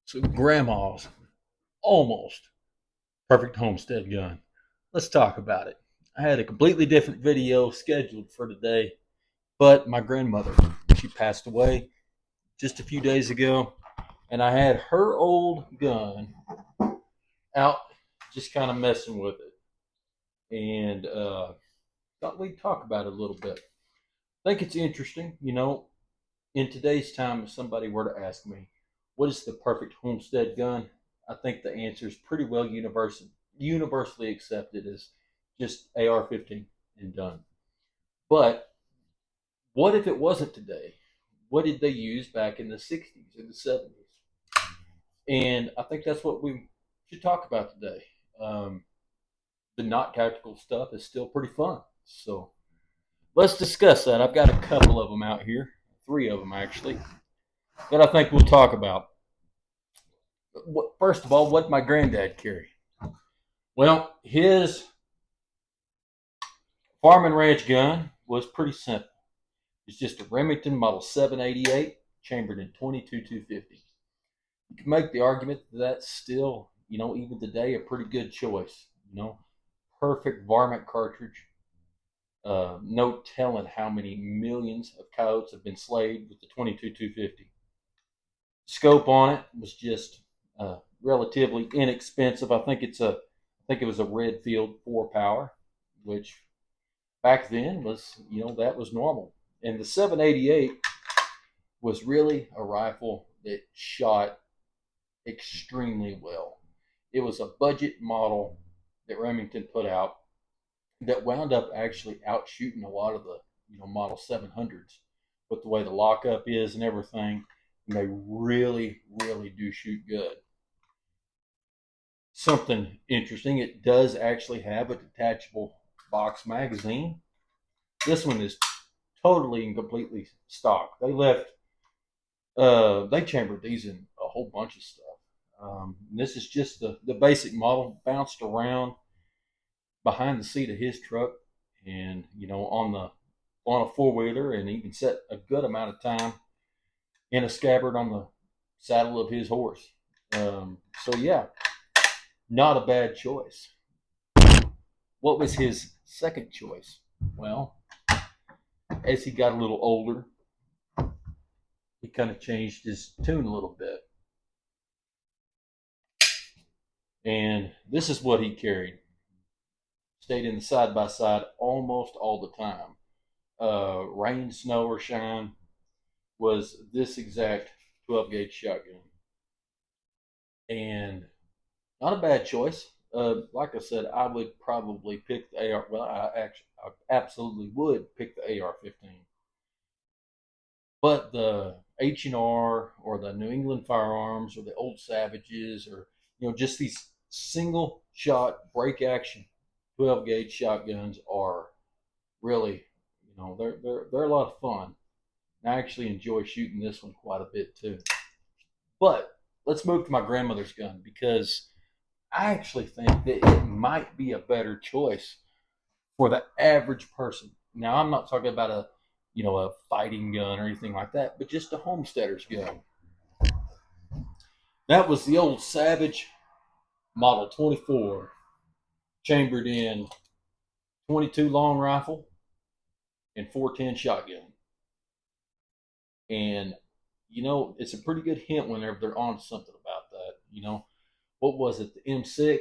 So grandma's almost perfect homestead gun. Let's talk about it. I had a completely different video scheduled for today, but my grandmother, she passed away just a few days ago, and I had her old gun out just kind of messing with it. And thought we'd talk about it a little bit. I think it's interesting, in today's time, if somebody were to ask me, what is the perfect homestead gun? I think the answer is pretty well universally accepted as just AR-15 and done. But what if it wasn't today? What did they use back in the 60s or the 70s? And I think that's what we should talk about today. The not tactical stuff is still pretty fun. So let's discuss that. I've got a couple of them out here, three of them actually, that I think we'll talk about. First of all, what did my granddad carry? Well, his farm and ranch gun was pretty simple. It's just a Remington Model 788 chambered in 22-250. You can make the argument that that's still, even today, a pretty good choice. Perfect varmint cartridge. No telling how many millions of coyotes have been slayed with the 22-250. Scope on it was just relatively inexpensive. I think it was a Redfield 4 power, which back then was, that was normal. And the 788 was really a rifle that shot extremely well. It was a budget model that Remington put out that wound up actually outshooting a lot of the, Model 700s with the way the lockup is and everything. And they really, really do shoot good. Something interesting, it does actually have a detachable box magazine. This one is totally and completely stock. They chambered these in a whole bunch of stuff. This is just the basic model, bounced around behind the seat of his truck, and on a four-wheeler, and even set a good amount of time in a scabbard on the saddle of his horse. So yeah, not a bad choice. What was his second choice? Well, as he got a little older, he kind of changed his tune a little bit. And this is what he carried. Stayed in the side by side almost all the time. Rain, snow, or shine, was this exact 12 gauge shotgun. And not a bad choice. Like I said, I would probably pick the AR. Well, I absolutely would pick the AR-15. But the H&R or the New England Firearms or the Old Savages, or just these single shot break action 12 gauge shotguns are really, they're a lot of fun. And I actually enjoy shooting this one quite a bit too. But let's move to my grandmother's gun, because I actually think that it might be a better choice for the average person. Now, I'm not talking about a fighting gun or anything like that, but just a homesteader's gun. That was the old Savage Model 24, chambered in 22 long rifle and 410 shotgun. And it's a pretty good hint whenever they're on something about that. What was it? The M6,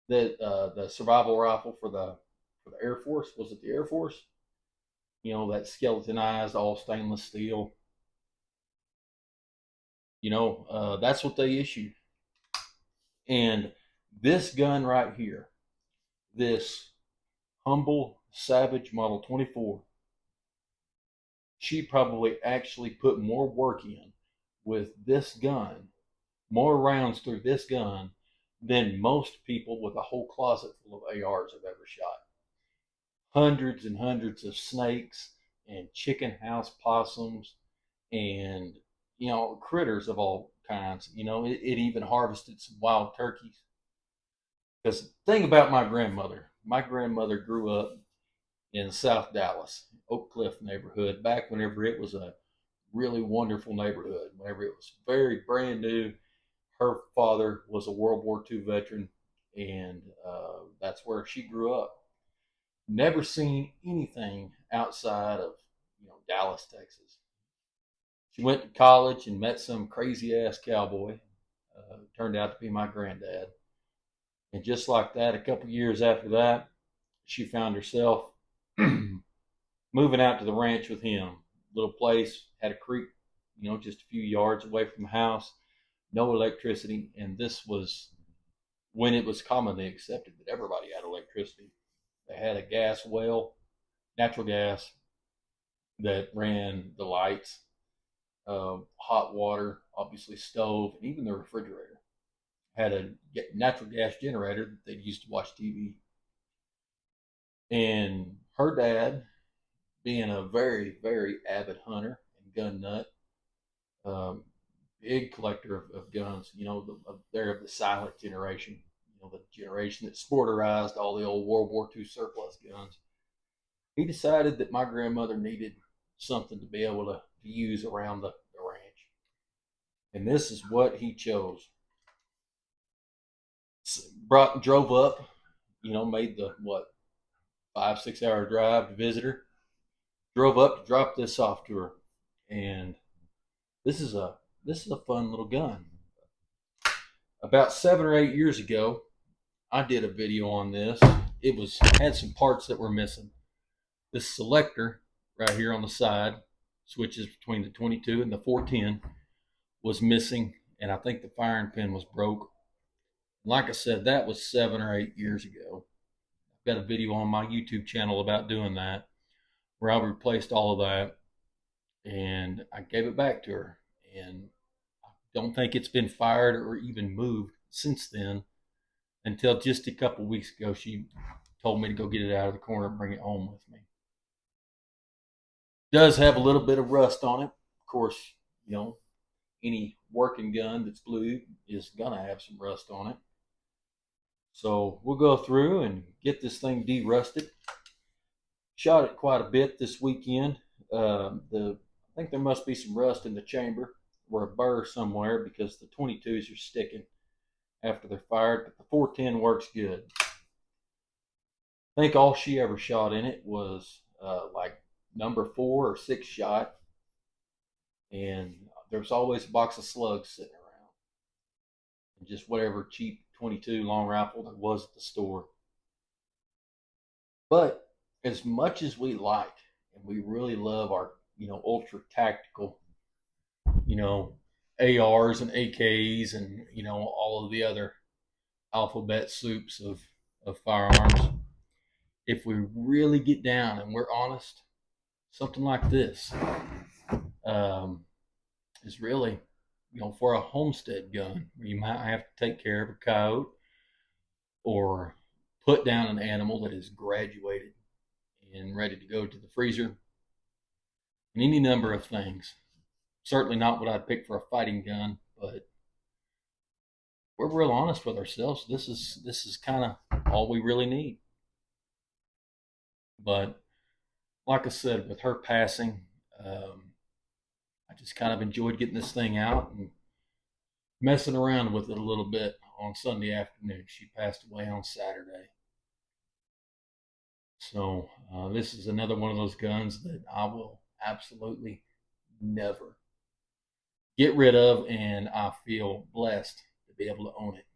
that the survival rifle for the Air Force. Was it the Air Force? That skeletonized all stainless steel. That's what they issued. And this gun right here, this humble Savage Model 24, she probably actually put more work in with this gun, more rounds through this gun, than most people with a whole closet full of ARs have ever shot. Hundreds and hundreds of snakes and chicken house possums and critters of all kinds. It even harvested some wild turkeys. Because the thing about my grandmother grew up in South Dallas, Oak Cliff neighborhood, back whenever it was a really wonderful neighborhood. Whenever it was very brand new, her father was a World War II veteran, and that's where she grew up. Never seen anything outside of Dallas, Texas. She went to college and met some crazy ass cowboy. Turned out to be my granddad. And just like that, a couple years after that, she found herself moving out to the ranch with him. Little place, had a creek, just a few yards away from the house, no electricity. And this was when it was commonly accepted that everybody had electricity. They had a gas well, natural gas, that ran the lights, hot water, obviously stove, and even the refrigerator. Had a natural gas generator that they'd use to watch TV. And her dad, being a very, very avid hunter and gun nut, um, big collector of guns, they're of the silent generation, the generation that sporterized all the old World War II surplus guns. He decided that my grandmother needed something to be able to use around the ranch. And this is what he chose. Drove up, made the 5-6 hour drive to visit her. Drove up to drop this off to her, and this is a fun little gun. About 7 or 8 years ago, I did a video on this. It had some parts that were missing. This selector right here on the side, switches between the 22 and the 410, was missing, and I think the firing pin was broke. Like I said, that was 7 or 8 years ago. I've got a video on my YouTube channel about doing that, where I replaced all of that, and I gave it back to her. And I don't think it's been fired or even moved since then, until just a couple weeks ago she told me to go get it out of the corner and bring it home with me. It does have a little bit of rust on it. Of course, any working gun that's blue is gonna have some rust on it. So we'll go through and get this thing de-rusted. Shot it quite a bit this weekend. I think there must be some rust in the chamber or a burr somewhere, because the 22s are sticking after they're fired, but the 410 works good. I think all she ever shot in it was like number 4 or 6 shot, and there's always a box of slugs sitting around, and just whatever cheap 22 long rifle there was at the store. But as much as we like, and we really love our ultra tactical, ARs and AKs and all of the other alphabet soups of firearms, if we really get down and we're honest, something like this is really, for a homestead gun, where you might have to take care of a coyote or put down an animal that is graduated and ready to go to the freezer, and any number of things. Certainly not what I'd pick for a fighting gun, but we're real honest with ourselves. This is kind of all we really need. But like I said, with her passing, I just kind of enjoyed getting this thing out and messing around with it a little bit on Sunday afternoon. She passed away on Saturday. So this is another one of those guns that I will absolutely never get rid of, and I feel blessed to be able to own it.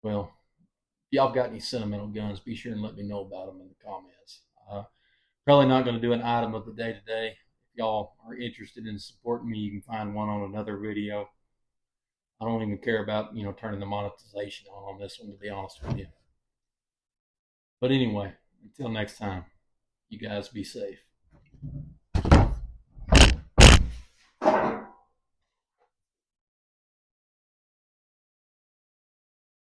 Well, if y'all got any sentimental guns, be sure and let me know about them in the comments. Probably not going to do an item of the day today. If y'all are interested in supporting me, you can find one on another video. I don't even care about turning the monetization on this one, to be honest with you. But anyway, until next time, you guys be safe.